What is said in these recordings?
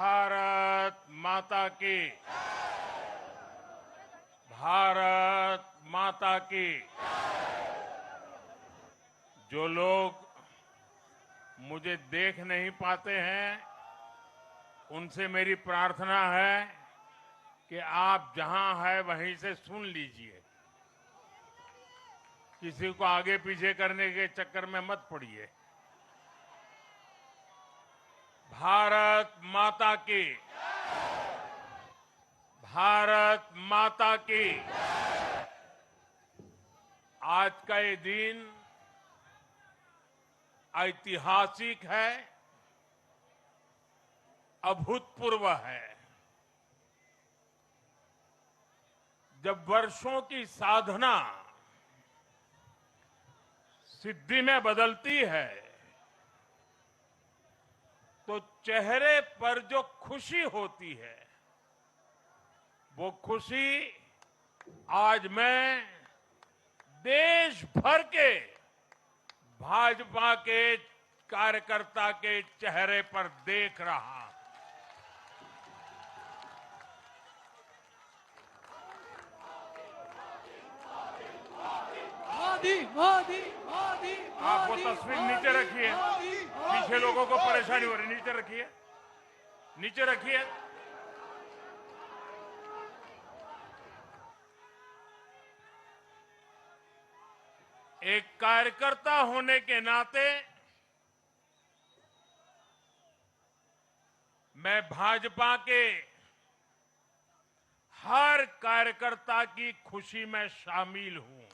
भारत माता की, भारत माता की। जो लोग मुझे देख नहीं पाते हैं, उनसे मेरी प्रार्थना है कि आप जहां हैं वहीं से सुन लीजिए। किसी को आगे पीछे करने के चक्कर में मत पड़िए। भारत माता की, भारत माता की। आज का ये दिन ऐतिहासिक है, अभूतपूर्व है। जब वर्षों की साधना सिद्धि में बदलती है, तो चेहरे पर जो खुशी होती है, वो खुशी आज मैं देश भर के भाजपा के कार्यकर्ता के चेहरे पर देख रहा हूं। मोदी मोदी मोदी। आप वो तस्वीर नीचे रखिए, पीछे लोगों को परेशानी हो रही, नीचे रखिए, नीचे रखिए। एक कार्यकर्ता होने के नाते मैं भाजपा के हर कार्यकर्ता की खुशी में शामिल हूं।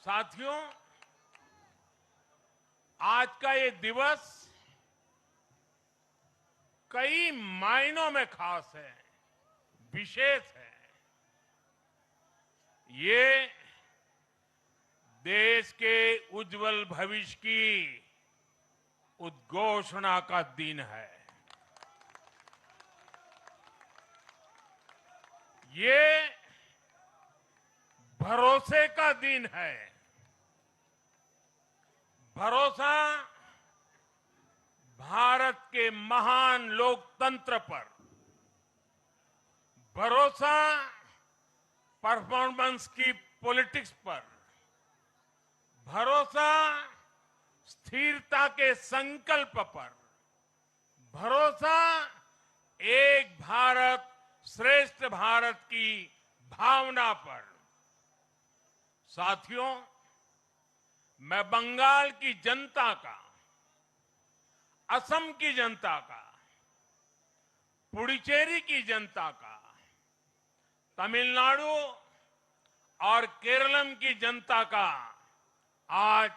साथियों, आज का ये दिवस कई मायनों में खास है, विशेष है। ये देश के उज्जवल भविष्य की उद्घोषणा का दिन है। ये भरोसे का दिन है। भरोसा भारत के महान लोकतंत्र पर, भरोसा परफॉर्मेंस की पॉलिटिक्स पर, भरोसा स्थिरता के संकल्प पर, भरोसा एक भारत श्रेष्ठ भारत की भावना पर। साथियों, मैं बंगाल की जनता का, असम की जनता का, पुडुचेरी की जनता का, तमिलनाडु और केरलम की जनता का आज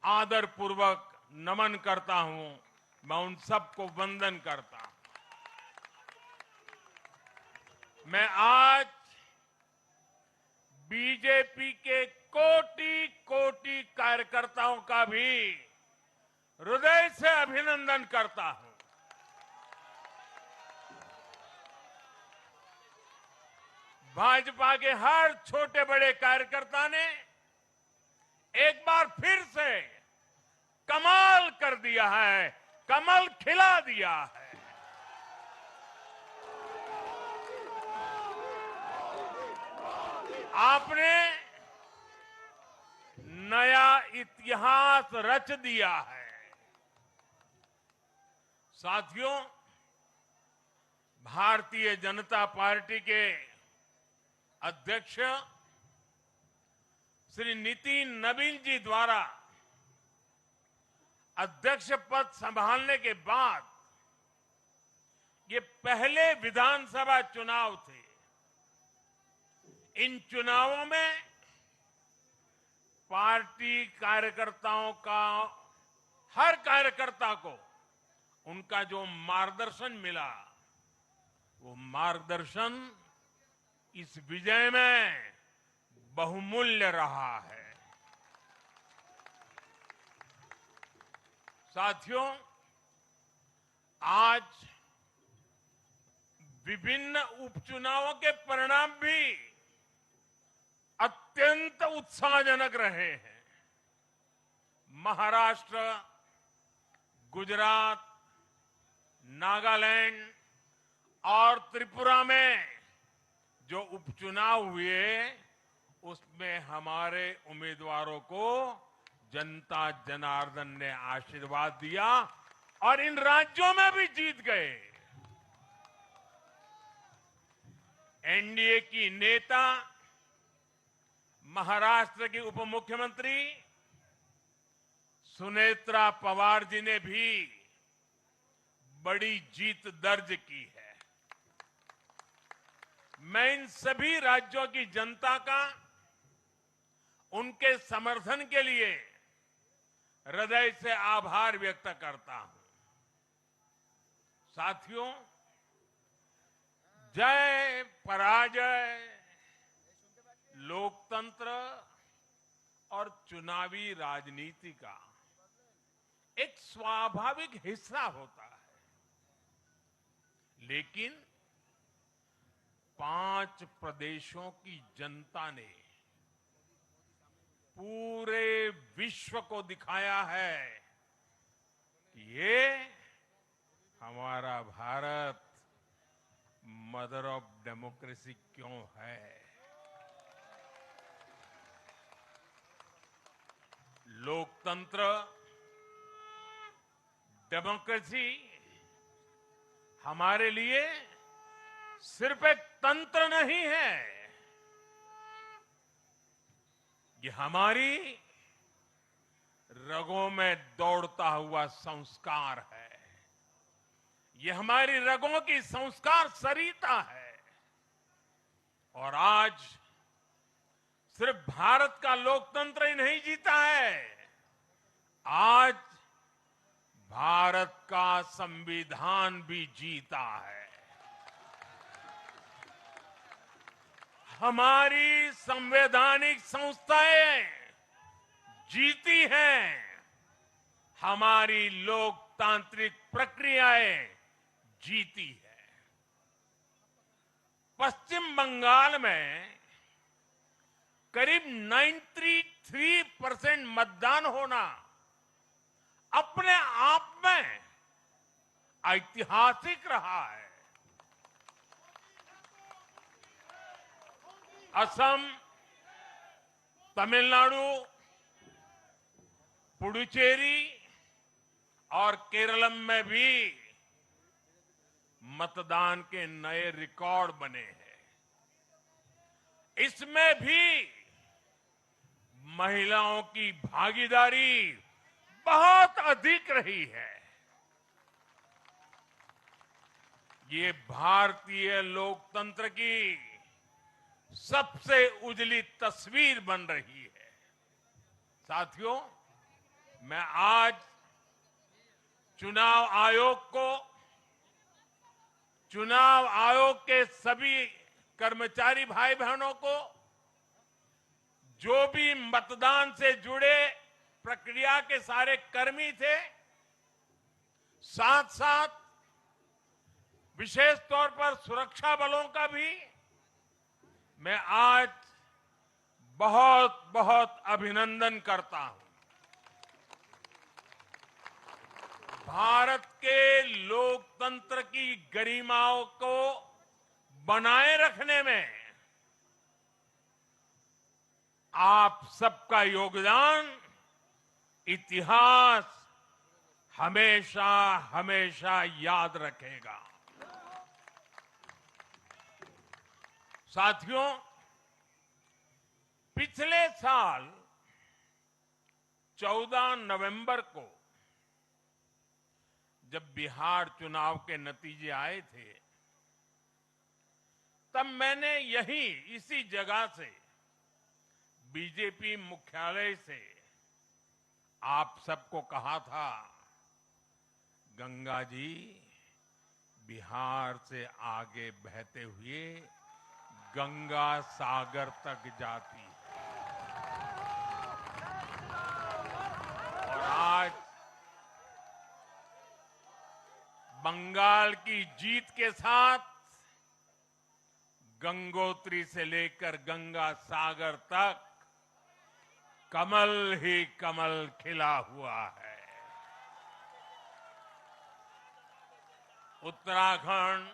आदरपूर्वक नमन करता हूं। मैं उन सबको वंदन करता हूं। मैं आज बीजेपी के कोटि कोटि कार्यकर्ताओं का भी हृदय से अभिनंदन करता हूं। भाजपा के हर छोटे बड़े कार्यकर्ता ने एक बार फिर से कमाल कर दिया है, कमल खिला दिया है। आपने नया इतिहास रच दिया है। साथियों, भारतीय जनता पार्टी के अध्यक्ष श्री नितिन नवीन जी द्वारा अध्यक्ष पद संभालने के बाद ये पहले विधानसभा चुनाव थे। इन चुनावों में पार्टी कार्यकर्ताओं का, हर कार्यकर्ता को उनका जो मार्गदर्शन मिला, वो मार्गदर्शन इस विजय में बहुमूल्य रहा है। साथियों, आज विभिन्न उपचुनावों के परिणाम भी अत्यंत उत्साहजनक रहे हैं। महाराष्ट्र, गुजरात, नागालैंड और त्रिपुरा में जो उपचुनाव हुए उसमें हमारे उम्मीदवारों को जनता जनार्दन ने आशीर्वाद दिया और इन राज्यों में भी जीत गए। एनडीए की नेता महाराष्ट्र की उप मुख्यमंत्री सुनेत्रा पवार जी ने भी बड़ी जीत दर्ज की है। मैं इन सभी राज्यों की जनता का उनके समर्थन के लिए हृदय से आभार व्यक्त करता हूं। साथियों, जय पराजय लोकतंत्र और चुनावी राजनीति का एक स्वाभाविक हिस्सा होता है, लेकिन 5 प्रदेशों की जनता ने पूरे विश्व को दिखाया है कि ये हमारा भारत मदर ऑफ डेमोक्रेसी क्यों है। लोकतंत्र, डेमोक्रेसी हमारे लिए सिर्फ एक तंत्र नहीं है, ये हमारी रगों में दौड़ता हुआ संस्कार है। ये हमारी रगों की संस्कार सरिता है। और आज सिर्फ भारत का लोकतंत्र ही नहीं जीता है, आज भारत का संविधान भी जीता है। हमारी संवैधानिक संस्थाएं जीती हैं, हमारी लोकतांत्रिक प्रक्रियाएं जीती है। पश्चिम बंगाल में करीब 93% मतदान होना अपने आप में ऐतिहासिक रहा है। असम, तमिलनाडु, पुडुचेरी और केरल में भी मतदान के नए रिकॉर्ड बने हैं। इसमें भी महिलाओं की भागीदारी बहुत अधिक रही है। ये भारतीय लोकतंत्र की सबसे उजली तस्वीर बन रही है। साथियों, मैं आज चुनाव आयोग के सभी कर्मचारी भाई बहनों को, जो भी मतदान से जुड़े प्रक्रिया के सारे कर्मी थे, साथ साथ विशेष तौर पर सुरक्षा बलों का भी मैं आज बहुत बहुत अभिनंदन करता हूं। भारत के लोकतंत्र की गरिमाओं को बनाए रखने में आप सबका योगदान इतिहास हमेशा हमेशा याद रखेगा। साथियों, पिछले साल 14 नवंबर को जब बिहार चुनाव के नतीजे आए थे, तब मैंने इसी जगह से बीजेपी मुख्यालय से आप सबको कहा था, गंगा जी बिहार से आगे बहते हुए गंगा सागर तक जाती है। और आज बंगाल की जीत के साथ गंगोत्री से लेकर गंगा सागर तक कमल ही कमल खिला हुआ है। उत्तराखंड,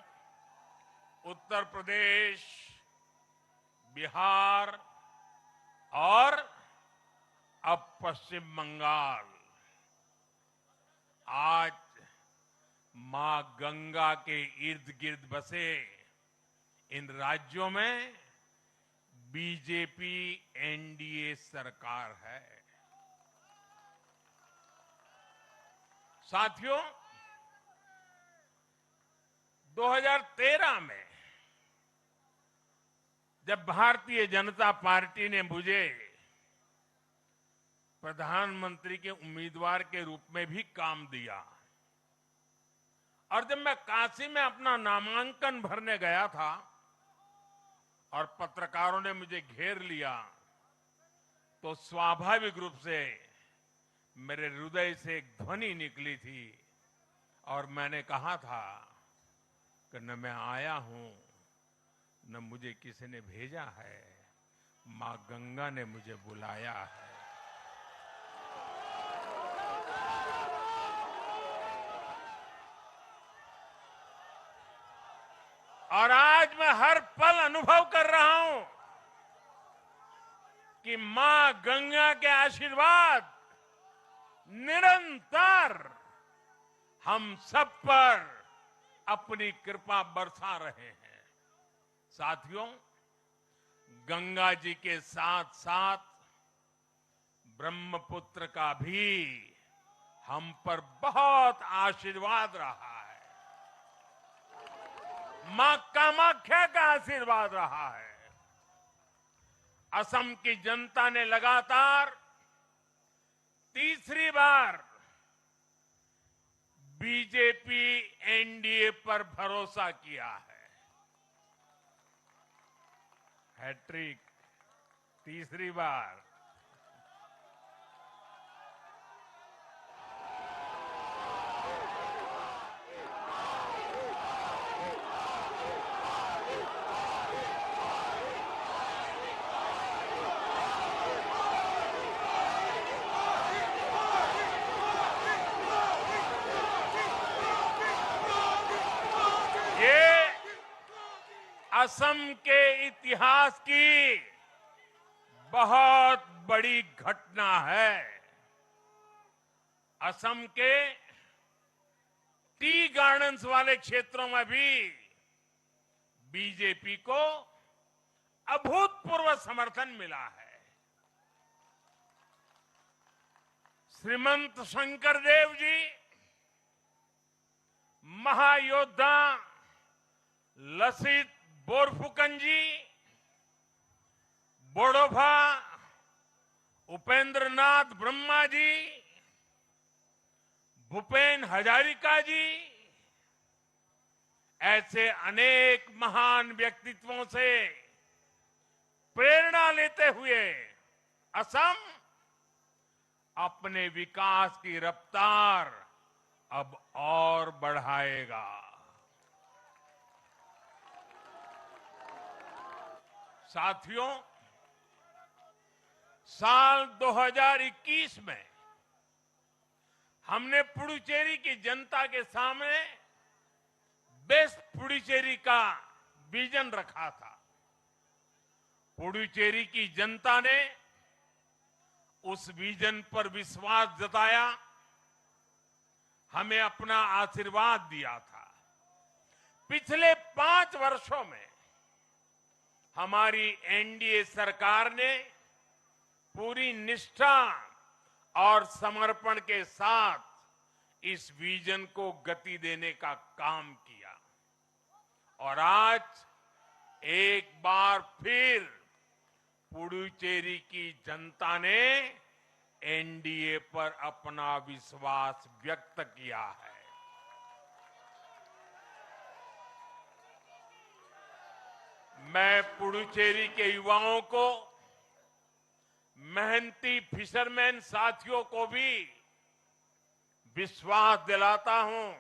उत्तर प्रदेश, बिहार और अब पश्चिम बंगाल आज मां गंगा के इर्द गिर्द बसे इन राज्यों में बीजेपी एनडीए सरकार है। साथियों, 2013 में जब भारतीय जनता पार्टी ने मुझे प्रधानमंत्री के उम्मीदवार के रूप में भी काम दिया और जब मैं काशी में अपना नामांकन भरने गया था और पत्रकारों ने मुझे घेर लिया तो स्वाभाविक रूप से मेरे हृदय से एक ध्वनि निकली थी और मैंने कहा था कि न मैं आया हूं न मुझे किसी ने भेजा है, मां गंगा ने मुझे बुलाया है। और आज मैं हर पल अनुभव कर रहा हूं कि मां गंगा के आशीर्वाद निरंतर हम सब पर अपनी कृपा बरसा रहे हैं। साथियों, गंगा जी के साथ साथ ब्रह्मपुत्र का भी हम पर बहुत आशीर्वाद रहा है। मां कामाख्या का आशीर्वाद रहा है। असम की जनता ने लगातार तीसरी बार बीजेपी एनडीए पर भरोसा किया है। हैट्रिक, तीसरी बार। ये असम के इतिहास की बहुत बड़ी घटना है। असम के टी गार्डन्स वाले क्षेत्रों में भी बीजेपी को अभूतपूर्व समर्थन मिला है। श्रीमंत शंकरदेव जी, महायोद्धा लसित बोरफुकन जी, बोडोफा उपेंद्रनाथ ब्रह्मा जी, भूपेन हजारिका जी, ऐसे अनेक महान व्यक्तित्वों से प्रेरणा लेते हुए असम अपने विकास की रफ्तार अब और बढ़ाएगा। साथियों, साल 2021 में हमने पुडुचेरी की जनता के सामने बेस्ट पुडुचेरी का विजन रखा था। पुडुचेरी की जनता ने उस विजन पर विश्वास जताया, हमें अपना आशीर्वाद दिया था। पिछले 5 वर्षों में हमारी एनडीए सरकार ने पूरी निष्ठा और समर्पण के साथ इस विजन को गति देने का काम किया और आज एक बार फिर पुडुचेरी की जनता ने एनडीए पर अपना विश्वास व्यक्त किया है। मैं पुडुचेरी के युवाओं को, मेहनती फिशरमैन साथियों को भी विश्वास दिलाता हूं,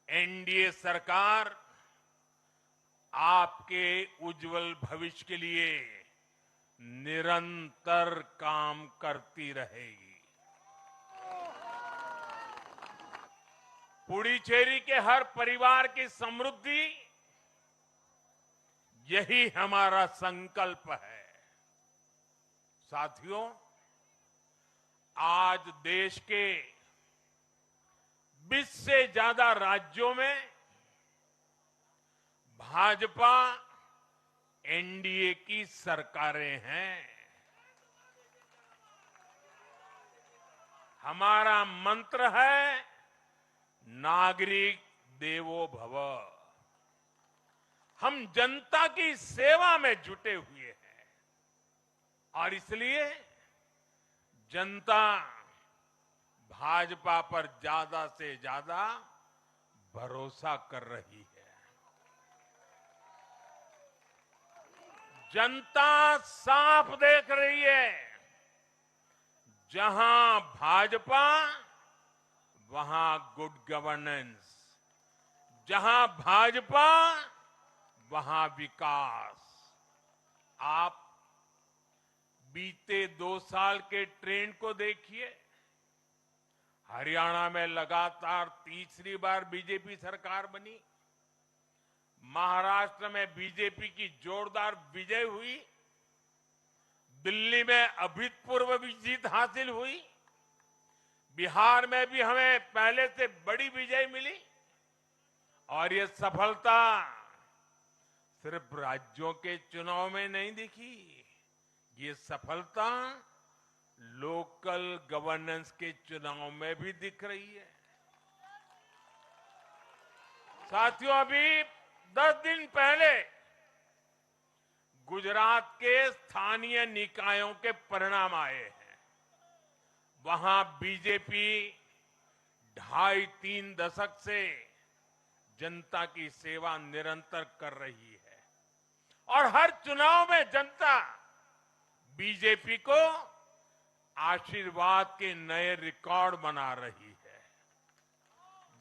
एनडीए सरकार आपके उज्जवल भविष्य के लिए निरंतर काम करती रहेगी। पुडुचेरी के हर परिवार की समृद्धि, यही हमारा संकल्प है। साथियों, आज देश के 20 से ज्यादा राज्यों में भाजपा एनडीए की सरकारें हैं। हमारा मंत्र है नागरिक देवो भव। हम जनता की सेवा में जुटे हुए हैं और इसलिए जनता भाजपा पर ज्यादा से ज्यादा भरोसा कर रही है। जनता साफ देख रही है, जहां भाजपा वहां गुड गवर्नेंस, जहां भाजपा वहां विकास। आप बीते 2 साल के ट्रेंड को देखिए। हरियाणा में लगातार तीसरी बार बीजेपी सरकार बनी, महाराष्ट्र में बीजेपी की जोरदार विजय हुई, दिल्ली में अभूतपूर्व जीत हासिल हुई, बिहार में भी हमें पहले से बड़ी विजय मिली और ये सफलता सिर्फ राज्यों के चुनाव में नहीं दिखी, ये सफलता लोकल गवर्नेंस के चुनाव में भी दिख रही है। साथियों, अभी 10 दिन पहले गुजरात के स्थानीय निकायों के परिणाम आए हैं। वहां बीजेपी 2.5-3 दशक से जनता की सेवा निरंतर कर रही है और हर चुनाव में जनता बीजेपी को आशीर्वाद के नए रिकॉर्ड बना रही है।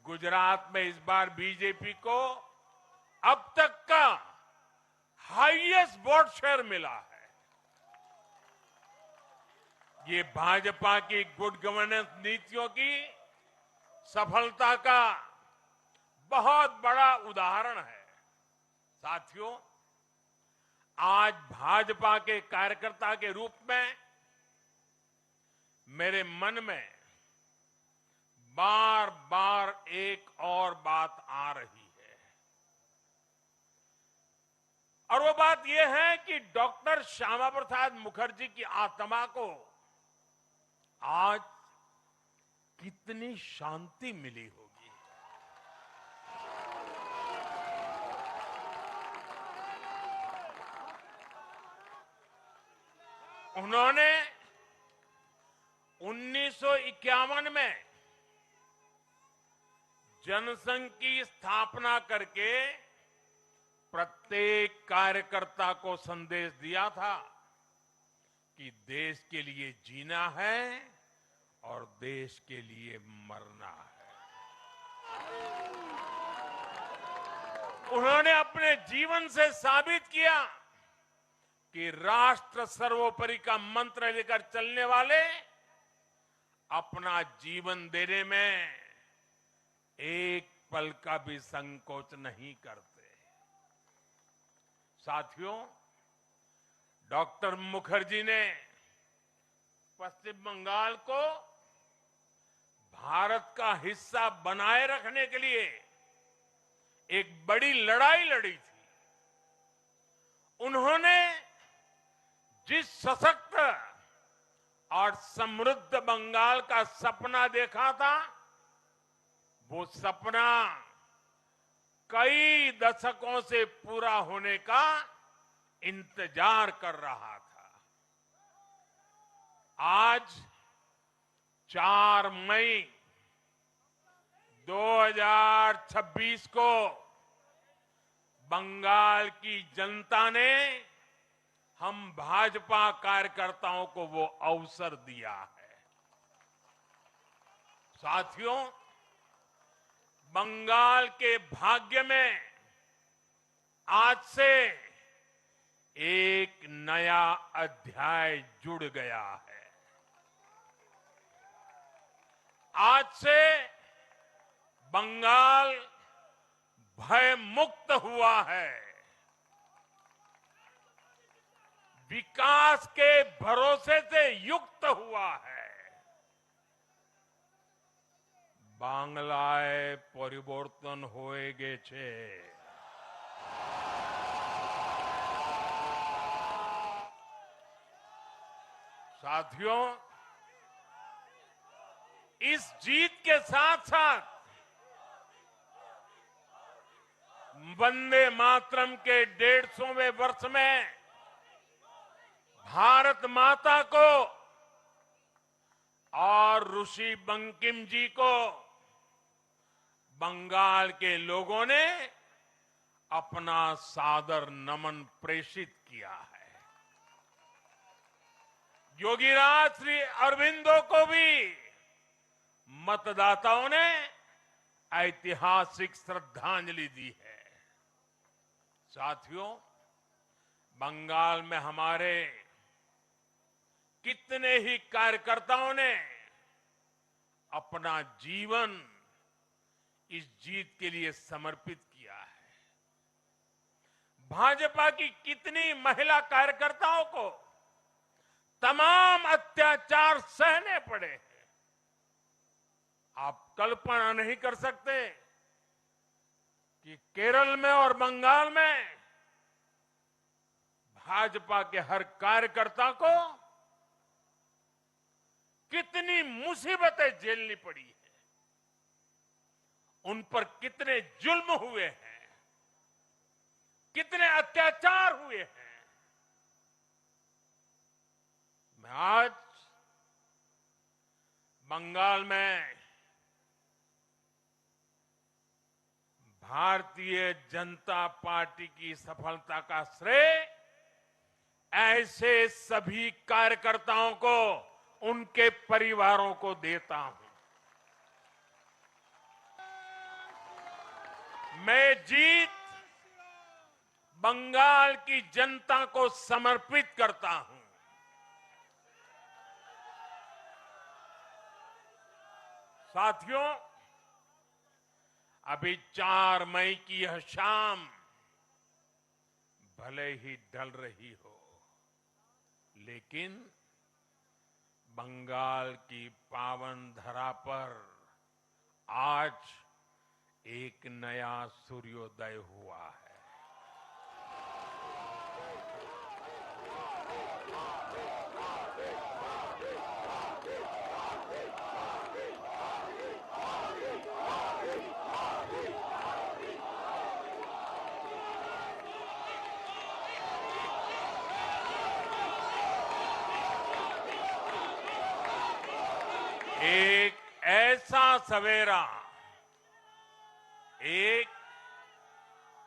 गुजरात में इस बार बीजेपी को अब तक का हाईएस्ट वोट शेयर मिला है। ये भाजपा की गुड गवर्नेंस नीतियों की सफलता का बहुत बड़ा उदाहरण है। साथियों, आज भाजपा के कार्यकर्ता के रूप में मेरे मन में बार बार एक और बात आ रही है और वो बात यह है कि डॉक्टर श्यामा प्रसाद मुखर्जी की आत्मा को आज कितनी शांति मिली होगी। उन्होंने 1951 में जनसंघ की स्थापना करके प्रत्येक कार्यकर्ता को संदेश दिया था कि देश के लिए जीना है और देश के लिए मरना है। उन्होंने अपने जीवन से साबित किया कि राष्ट्र सर्वोपरि का मंत्र लेकर चलने वाले अपना जीवन देने में एक पल का भी संकोच नहीं करते। साथियों, डॉक्टर मुखर्जी ने पश्चिम बंगाल को भारत का हिस्सा बनाए रखने के लिए एक बड़ी लड़ाई लड़ी थी। उन्होंने जिस सशक्त और समृद्ध बंगाल का सपना देखा था, वो सपना कई दशकों से पूरा होने का इंतजार कर रहा था। आज 4 मई 2026 को बंगाल की जनता ने हम भाजपा कार्यकर्ताओं को वो अवसर दिया है। साथियों, बंगाल के भाग्य में आज से एक नया अध्याय जुड़ गया है। आज से बंगाल भय मुक्त हुआ है, विकास के भरोसे से युक्त हुआ है। बांग्लाए परिवर्तन होए गे छे। साथियों, इस जीत के साथ साथ वंदे मातरम के 150वें वर्ष में भारत माता को और ऋषि बंकिम जी को बंगाल के लोगों ने अपना सादर नमन प्रेषित किया है। योगीराज श्री अरविंदो को भी मतदाताओं ने ऐतिहासिक श्रद्धांजलि दी है। साथियों, बंगाल में हमारे कितने ही कार्यकर्ताओं ने अपना जीवन इस जीत के लिए समर्पित किया है। भाजपा की कितनी महिला कार्यकर्ताओं को तमाम अत्याचार सहने पड़े हैं। आप कल्पना नहीं कर सकते कि केरल में और बंगाल में भाजपा के हर कार्यकर्ता को कितनी मुसीबतें झेलनी पड़ी है, उन पर कितने जुल्म हुए हैं, कितने अत्याचार हुए हैं। मैं आज बंगाल में भारतीय जनता पार्टी की सफलता का श्रेय ऐसे सभी कार्यकर्ताओं को, उनके परिवारों को देता हूं। मैं जीत बंगाल की जनता को समर्पित करता हूं। साथियों, अभी 4 मई की यह शाम भले ही ढल रही हो, लेकिन बंगाल की पावन धरा पर आज एक नया सूर्योदय हुआ है। एक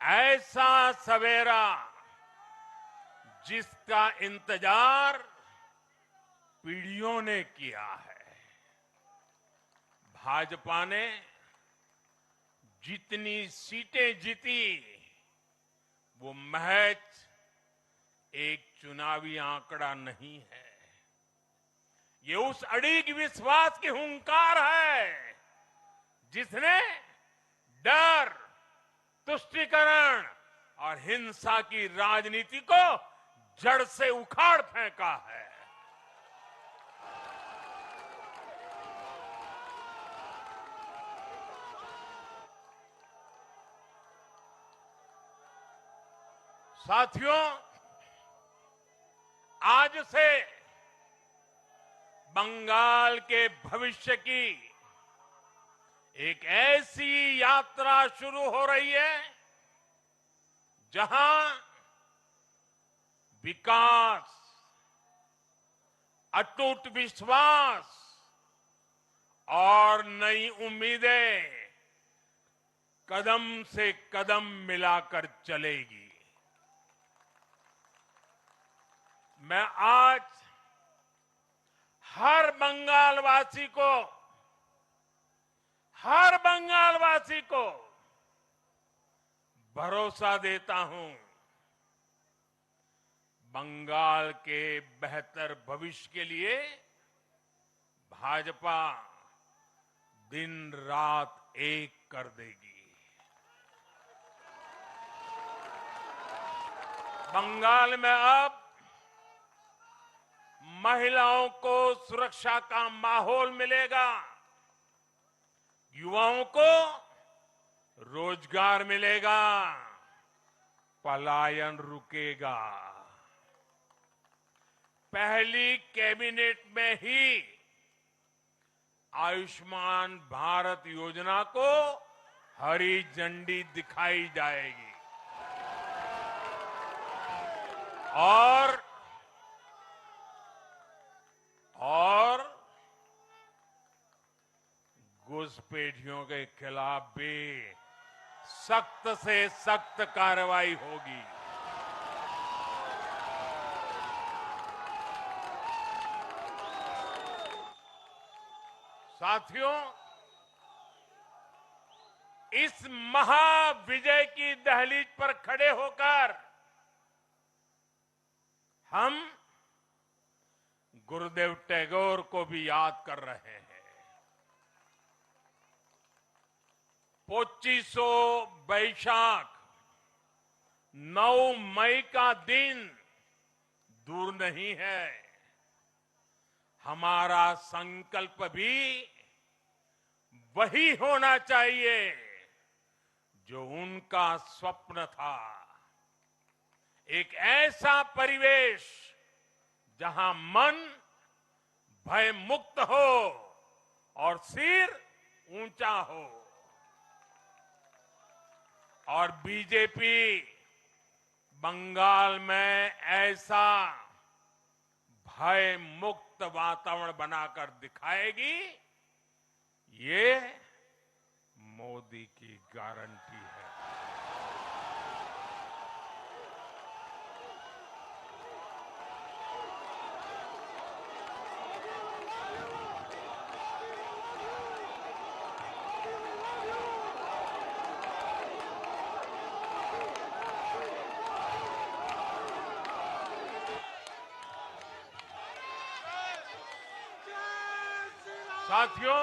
ऐसा सवेरा जिसका इंतजार पीढ़ियों ने किया है। भाजपा ने जितनी सीटें जीती वो महज एक चुनावी आंकड़ा नहीं है, ये उस अड़िग विश्वास की हुंकार है जिसने डर, तुष्टीकरण और हिंसा की राजनीति को जड़ से उखाड़ फेंका है। साथियों, आज से बंगाल के भविष्य की एक ऐसी यात्रा शुरू हो रही है जहां विकास, अटूट विश्वास और नई उम्मीदें कदम से कदम मिलाकर चलेगी। मैं आज हर बंगालवासी को भरोसा देता हूं, बंगाल के बेहतर भविष्य के लिए भाजपा दिन रात एक कर देगी। बंगाल में अब महिलाओं को सुरक्षा का माहौल मिलेगा, युवाओं को रोजगार मिलेगा, पलायन रुकेगा। पहली कैबिनेट में ही आयुष्मान भारत योजना को हरी झंडी दिखाई जाएगी और घुसपैठियों के खिलाफ भी सख्त से सख्त कार्रवाई होगी। साथियों, इस महाविजय की दहलीज पर खड़े होकर हम गुरुदेव टैगोर को भी याद कर रहे हैं। 25 बैशाख 9 मई का दिन दूर नहीं है। हमारा संकल्प भी वही होना चाहिए जो उनका स्वप्न था। एक ऐसा परिवेश जहां मन भय मुक्त हो और सिर ऊंचा हो। और बीजेपी बंगाल में ऐसा भय मुक्त वातावरण बनाकर दिखाएगी, ये मोदी की गारंटी है। साथियों,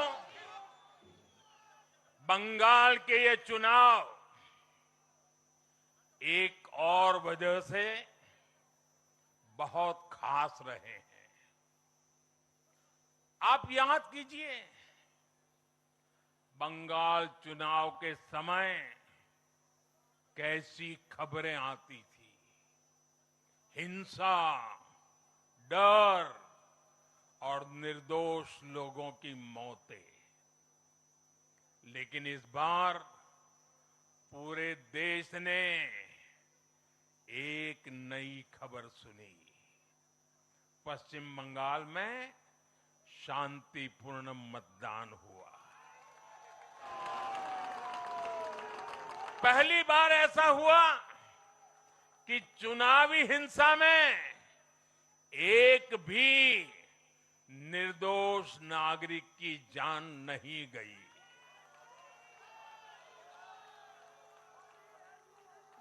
बंगाल के ये चुनाव एक और वजह से बहुत खास रहे हैं। आप याद कीजिए, बंगाल चुनाव के समय कैसी खबरें आती थी। हिंसा, डर और निर्दोष लोगों की मौतें। लेकिन इस बार पूरे देश ने एक नई खबर सुनी। पश्चिम बंगाल में शांतिपूर्ण मतदान हुआ। पहली बार ऐसा हुआ कि चुनावी हिंसा में एक भी निर्दोष नागरिक की जान नहीं गई।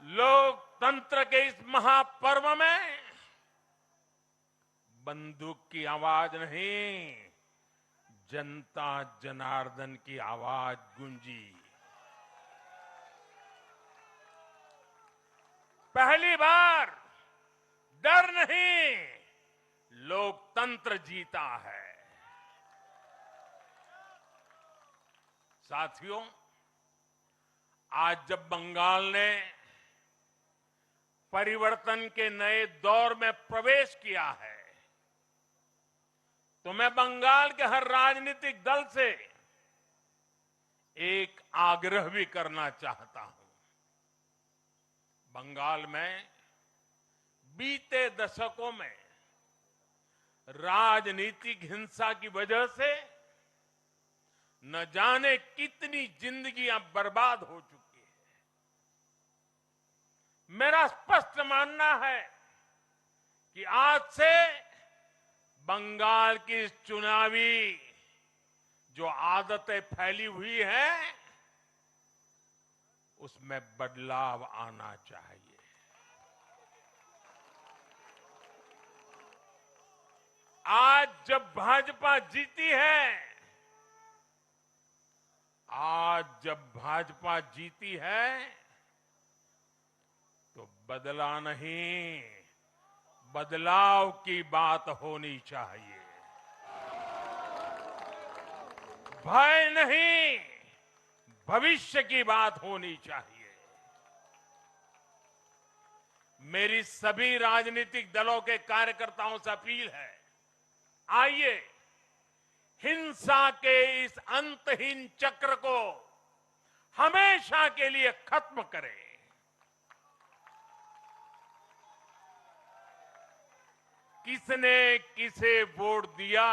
लोकतंत्र के इस महापर्व में बंदूक की आवाज नहीं, जनता जनार्दन की आवाज गूंजी। पहली बार डर नहीं, लोकतंत्र जीता है। साथियों, आज जब बंगाल ने परिवर्तन के नए दौर में प्रवेश किया है, तो मैं बंगाल के हर राजनीतिक दल से एक आग्रह भी करना चाहता हूं। बंगाल में बीते दशकों में राजनीतिक हिंसा की वजह से न जाने कितनी जिंदगियां बर्बाद हो चुकी है। मेरा स्पष्ट मानना है कि आज से बंगाल की इस चुनावी जो आदतें फैली हुई हैं, उसमें बदलाव आना चाहिए। आज जब भाजपा जीती है, आज जब भाजपा जीती है तो बदला नहीं, बदलाव की बात होनी चाहिए। भय नहीं, भविष्य की बात होनी चाहिए। मेरी सभी राजनीतिक दलों के कार्यकर्ताओं से अपील है, आइए हिंसा के इस अंतहीन चक्र को हमेशा के लिए खत्म करें। किसने किसे वोट दिया,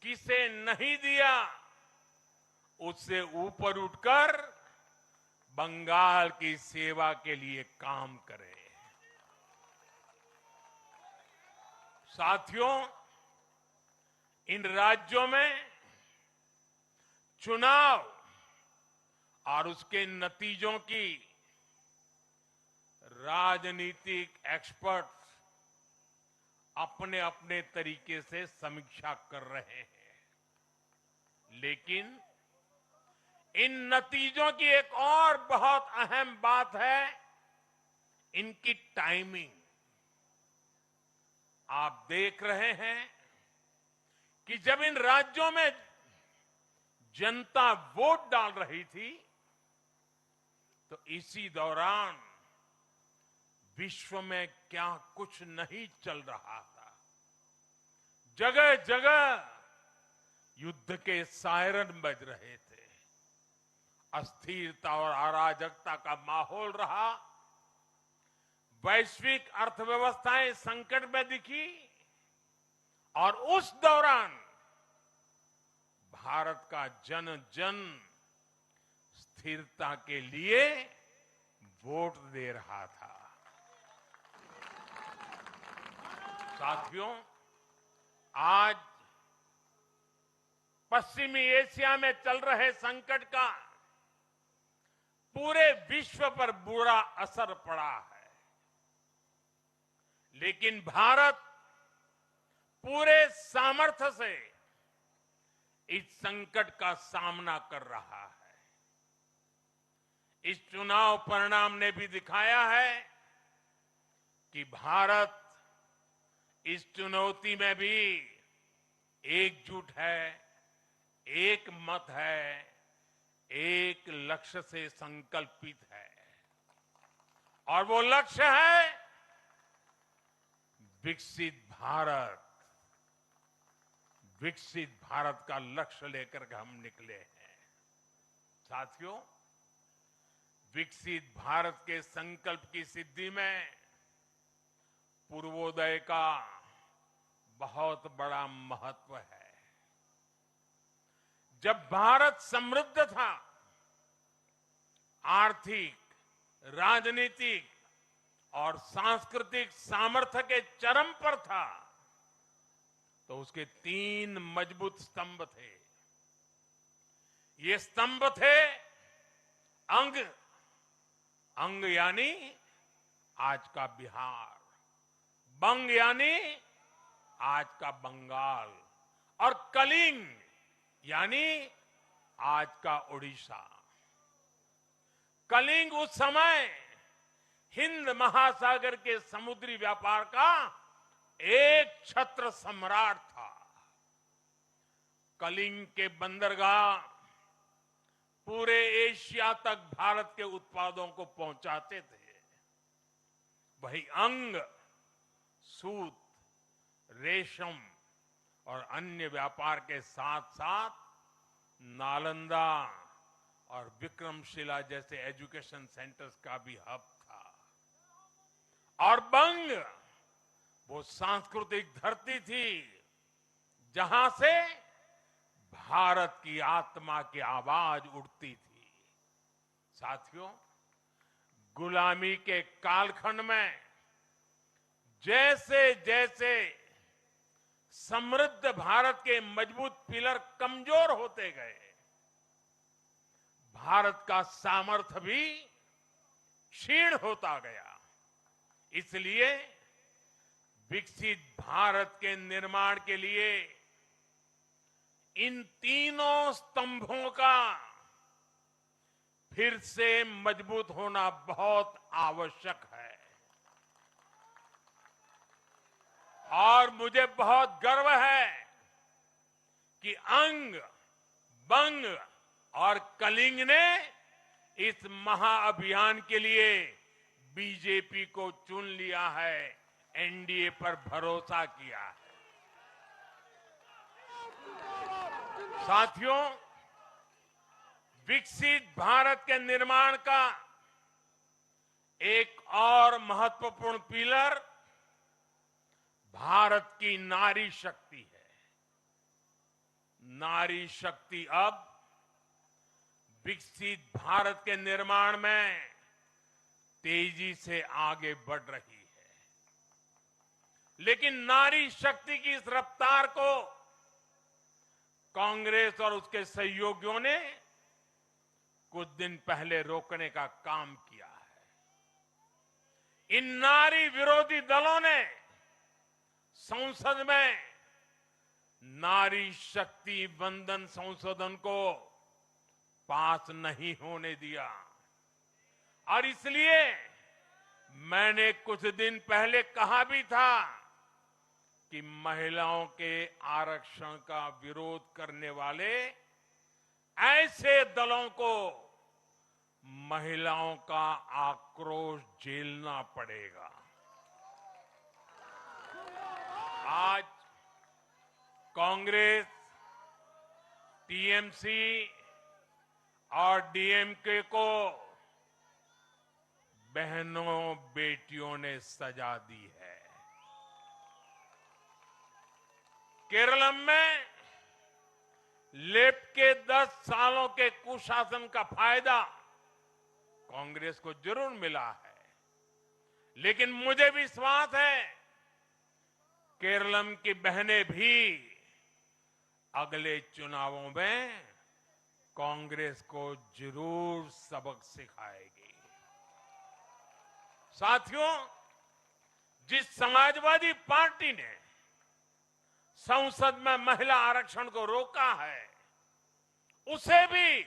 किसे नहीं दिया, उससे ऊपर उठकर बंगाल की सेवा के लिए काम करें। साथियों, इन राज्यों में चुनाव और उसके नतीजों की राजनीतिक एक्सपर्ट्स अपने अपने तरीके से समीक्षा कर रहे हैं, लेकिन इन नतीजों की एक और बहुत अहम बात है इनकी टाइमिंग। आप देख रहे हैं कि जब इन राज्यों में जनता वोट डाल रही थी तो इसी दौरान विश्व में क्या कुछ नहीं चल रहा था। जगह जगह युद्ध के सायरन बज रहे थे, अस्थिरता और अराजकता का माहौल रहा, वैश्विक अर्थव्यवस्थाएं संकट में दिखी और उस दौरान भारत का जन जन स्थिरता के लिए वोट दे रहा था। साथियों, आज पश्चिमी एशिया में चल रहे संकट का पूरे विश्व पर बुरा असर पड़ा है, लेकिन भारत पूरे सामर्थ्य से इस संकट का सामना कर रहा है। इस चुनाव परिणाम ने भी दिखाया है कि भारत इस चुनौती में भी एकजुट है, एक मत है, एक लक्ष्य से संकल्पित है, और वो लक्ष्य है विकसित भारत। विकसित भारत का लक्ष्य लेकर के हम निकले हैं। साथियों, विकसित भारत के संकल्प की सिद्धि में पूर्वोदय का बहुत बड़ा महत्व है। जब भारत समृद्ध था, आर्थिक, राजनीतिक और सांस्कृतिक सामर्थ्य के चरम पर था, तो उसके 3 मजबूत स्तंभ थे। ये स्तंभ थे अंग, अंग यानी आज का बिहार, बंग यानी आज का बंगाल, और कलिंग यानी आज का उड़ीसा। कलिंग उस समय हिंद महासागर के समुद्री व्यापार का एक छत्र सम्राट था। कलिंग के बंदरगाह पूरे एशिया तक भारत के उत्पादों को पहुंचाते थे। वही अंग सूत, रेशम और अन्य व्यापार के साथ साथ नालंदा और विक्रमशिला जैसे एजुकेशन सेंटर्स का भी हब था। और बंग वो सांस्कृतिक धरती थी जहां से भारत की आत्मा की आवाज उठती थी। साथियों, गुलामी के कालखंड में जैसे जैसे समृद्ध भारत के मजबूत पिलर कमजोर होते गए, भारत का सामर्थ्य भी क्षीण होता गया। इसलिए विकसित भारत के निर्माण के लिए इन तीनों स्तंभों का फिर से मजबूत होना बहुत आवश्यक है और मुझे बहुत गर्व है कि अंग, बंग और कलिंग ने इस महाअभियान के लिए बीजेपी को चुन लिया है, एनडीए पर भरोसा किया है। साथियों, विकसित भारत के निर्माण का एक और महत्वपूर्ण पिलर भारत की नारी शक्ति है। नारी शक्ति अब विकसित भारत के निर्माण में तेजी से आगे बढ़ रही है, लेकिन नारी शक्ति की इस रफ्तार को कांग्रेस और उसके सहयोगियों ने कुछ दिन पहले रोकने का काम किया है। इन नारी विरोधी दलों ने संसद में नारी शक्ति वंदन संशोधन को पास नहीं होने दिया और इसलिए मैंने कुछ दिन पहले कहा भी था कि महिलाओं के आरक्षण का विरोध करने वाले ऐसे दलों को महिलाओं का आक्रोश झेलना पड़ेगा। आज कांग्रेस, टीएमसी और डीएमके को बहनों बेटियों ने सजा दी है। केरलम में लेफ्ट के 10 सालों के कुशासन का फायदा कांग्रेस को जरूर मिला है, लेकिन मुझे विश्वास है केरलम की बहनें भी अगले चुनावों में कांग्रेस को जरूर सबक सिखाएगी। साथियों, जिस समाजवादी पार्टी ने संसद में महिला आरक्षण को रोका है, उसे भी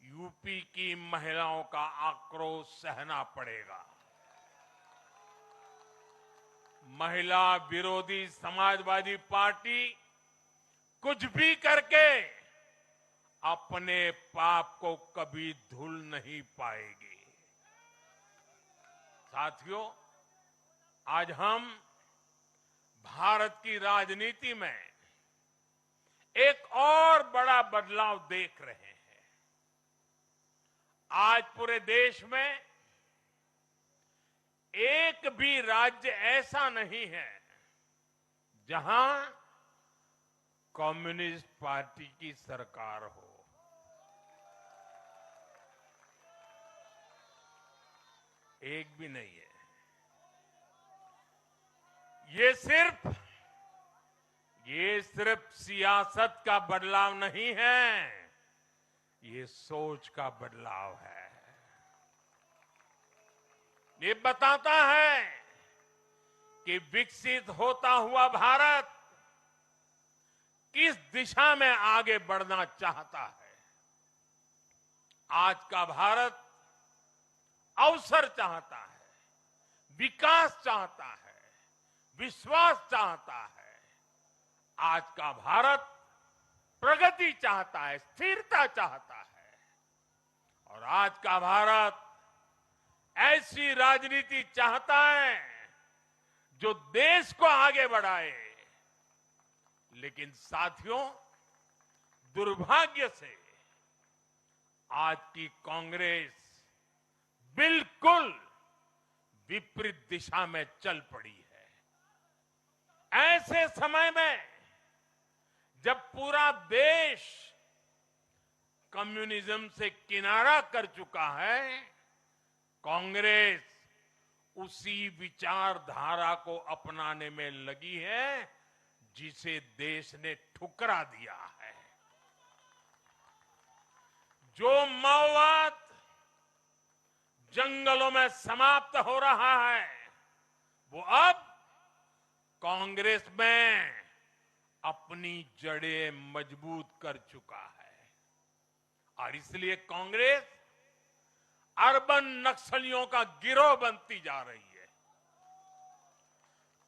यूपी की महिलाओं का आक्रोश सहना पड़ेगा। महिला विरोधी समाजवादी पार्टी कुछ भी करके अपने पाप को कभी धुल नहीं पाएगी। साथियों, आज हम भारत की राजनीति में एक और बड़ा बदलाव देख रहे हैं। आज पूरे देश में एक भी राज्य ऐसा नहीं है जहां कम्युनिस्ट पार्टी की सरकार हो। एक भी नहीं है। ये सिर्फ सियासत का बदलाव नहीं है, ये सोच का बदलाव है। ये बताता है कि विकसित होता हुआ भारत किस दिशा में आगे बढ़ना चाहता है। आज का भारत अवसर चाहता है, विकास चाहता है, विश्वास चाहता है। आज का भारत प्रगति चाहता है, स्थिरता चाहता है और आज का भारत ऐसी राजनीति चाहता है जो देश को आगे बढ़ाए। लेकिन साथियों, दुर्भाग्य से आज की कांग्रेस बिल्कुल विपरीत दिशा में चल पड़ी है। ऐसे समय में जब पूरा देश कम्युनिज्म से किनारा कर चुका है, कांग्रेस उसी विचारधारा को अपनाने में लगी है जिसे देश ने ठुकरा दिया है। जो माओवाद जंगलों में समाप्त हो रहा है, वो अब कांग्रेस में अपनी जड़ें मजबूत कर चुका है और इसलिए कांग्रेस अर्बन नक्सलियों का गिरोह बनती जा रही है।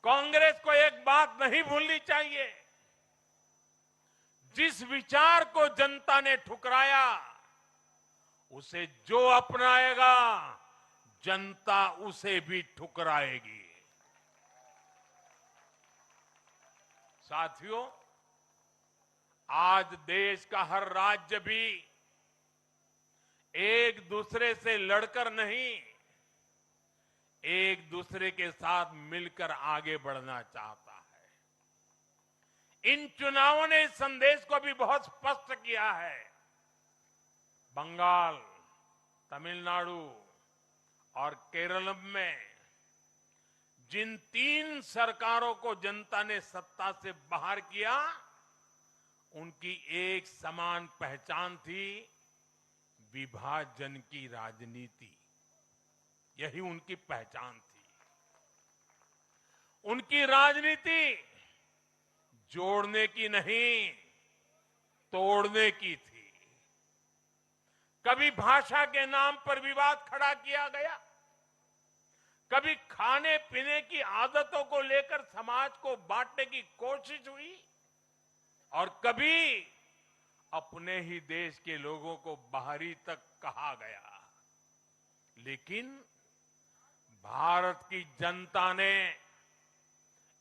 कांग्रेस को एक बात नहीं भूलनी चाहिए, जिस विचार को जनता ने ठुकराया उसे जो अपनाएगा जनता उसे भी ठुकराएगी। साथियों, आज देश का हर राज्य भी एक दूसरे से लड़कर नहीं, एक दूसरे के साथ मिलकर आगे बढ़ना चाहता है। इन चुनावों ने इस संदेश को भी बहुत स्पष्ट किया है। बंगाल, तमिलनाडु और केरल में जिन 3 सरकारों को जनता ने सत्ता से बाहर किया, उनकी एक समान पहचान थी, विभाजन की राजनीति। यही उनकी पहचान थी। उनकी राजनीति जोड़ने की नहीं, तोड़ने की थी। कभी भाषा के नाम पर विवाद खड़ा किया गया, कभी खाने पीने की आदतों को लेकर समाज को बांटने की कोशिश हुई और कभी अपने ही देश के लोगों को बाहरी तक कहा गया। लेकिन भारत की जनता ने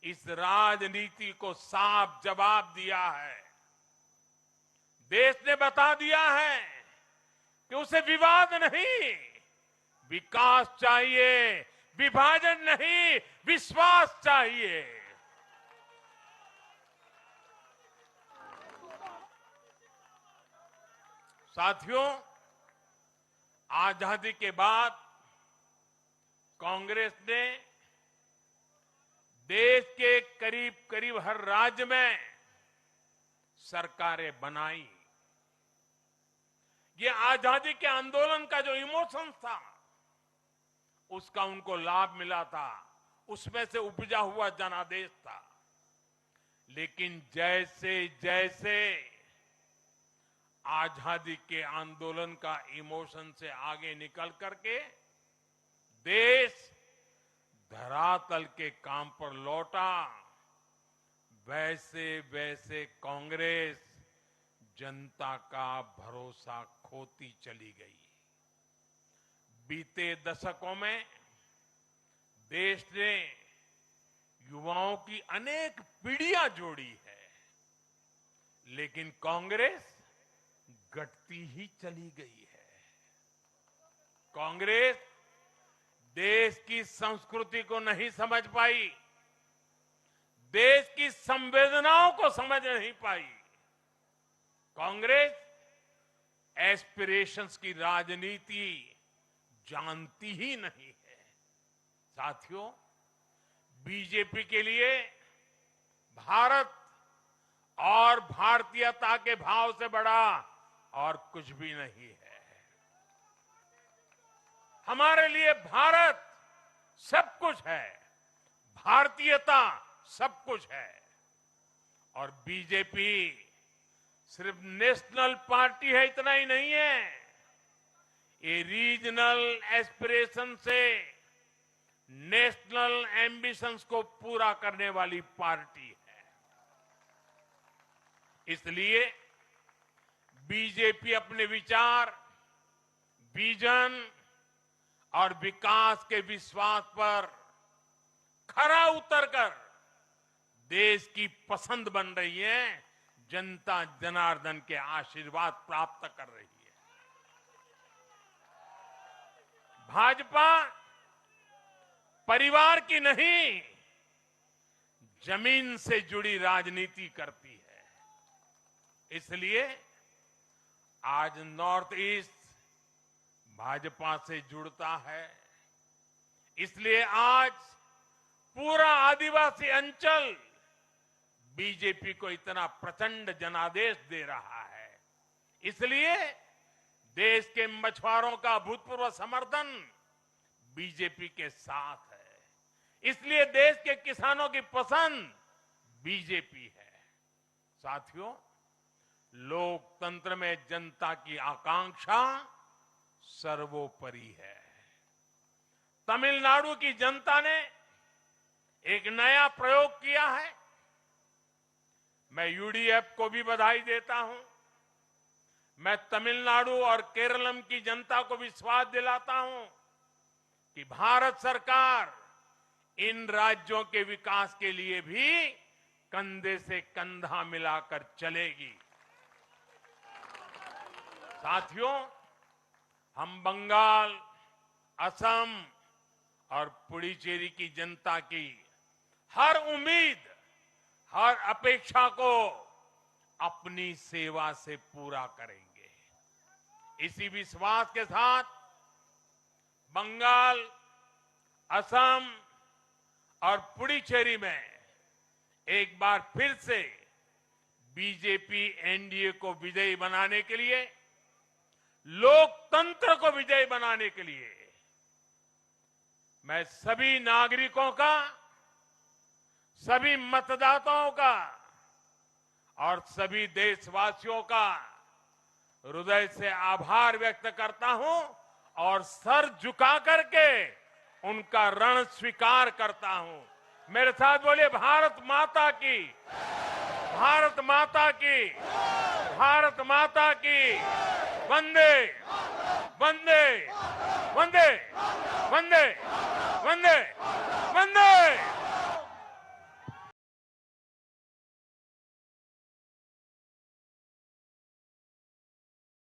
इस राजनीति को साफ जवाब दिया है। देश ने बता दिया है कि उसे विवाद नहीं, विकास चाहिए, विभाजन नहीं, विश्वास चाहिए। साथियों, आजादी के बाद कांग्रेस ने देश के करीब करीब हर राज्य में सरकारें बनाई। ये आजादी के आंदोलन का जो इमोशन था, उसका उनको लाभ मिला था, उसमें से उपजा हुआ जनादेश था। लेकिन जैसे जैसे आजादी के आंदोलन का इमोशन से आगे निकल करके देश धरातल के काम पर लौटा, वैसे वैसे कांग्रेस जनता का भरोसा खोती चली गई। बीते दशकों में देश ने युवाओं की अनेक पीढ़ियां जोड़ी है, लेकिन कांग्रेस घटती ही चली गई है। कांग्रेस देश की संस्कृति को नहीं समझ पाई, देश की संवेदनाओं को समझ नहीं पाई। कांग्रेस एस्पिरेशंस की राजनीति जानती ही नहीं है। साथियों, बीजेपी के लिए भारत और भारतीयता के भाव से बड़ा और कुछ भी नहीं है। हमारे लिए भारत सब कुछ है, भारतीयता सब कुछ है। और बीजेपी सिर्फ नेशनल पार्टी है, इतना ही नहीं है, ये रीजनल एस्पिरेशन से नेशनल एम्बिशंस को पूरा करने वाली पार्टी है। इसलिए बीजेपी अपने विचार, विजन और विकास के विश्वास पर खरा उतरकर देश की पसंद बन रही है, जनता जनार्दन के आशीर्वाद प्राप्त कर रही है। भाजपा परिवार की नहीं, जमीन से जुड़ी राजनीति करती है। इसलिए आज नॉर्थ ईस्ट भाजपा से जुड़ता है। इसलिए आज पूरा आदिवासी अंचल बीजेपी को इतना प्रचंड जनादेश दे रहा है। इसलिए देश के मछुआरों का अभूतपूर्व समर्थन बीजेपी के साथ है। इसलिए देश के किसानों की पसंद बीजेपी है। साथियों, लोकतंत्र में जनता की आकांक्षा सर्वोपरि है। तमिलनाडु की जनता ने एक नया प्रयोग किया है। मैं यूडीएफ को भी बधाई देता हूं। मैं तमिलनाडु और केरलम की जनता को विश्वास दिलाता हूं कि भारत सरकार इन राज्यों के विकास के लिए भी कंधे से कंधा मिलाकर चलेगी। साथियों, हम बंगाल, असम और पुडुचेरी की जनता की हर उम्मीद, हर अपेक्षा को अपनी सेवा से पूरा करेंगे। इसी विश्वास के साथ बंगाल, असम और पुडुचेरी में एक बार फिर से बीजेपी एनडीए को विजयी बनाने के लिए, लोकतंत्र को विजयी बनाने के लिए मैं सभी नागरिकों का, सभी मतदाताओं का और सभी देशवासियों का हृदय से आभार व्यक्त करता हूं और सर झुका करके उनका ऋण स्वीकार करता हूं। मेरे साथ बोलिए, भारत माता की, भारत माता की, भारत माता की। वंदे वंदे वंदे वंदे वंदे वंदे।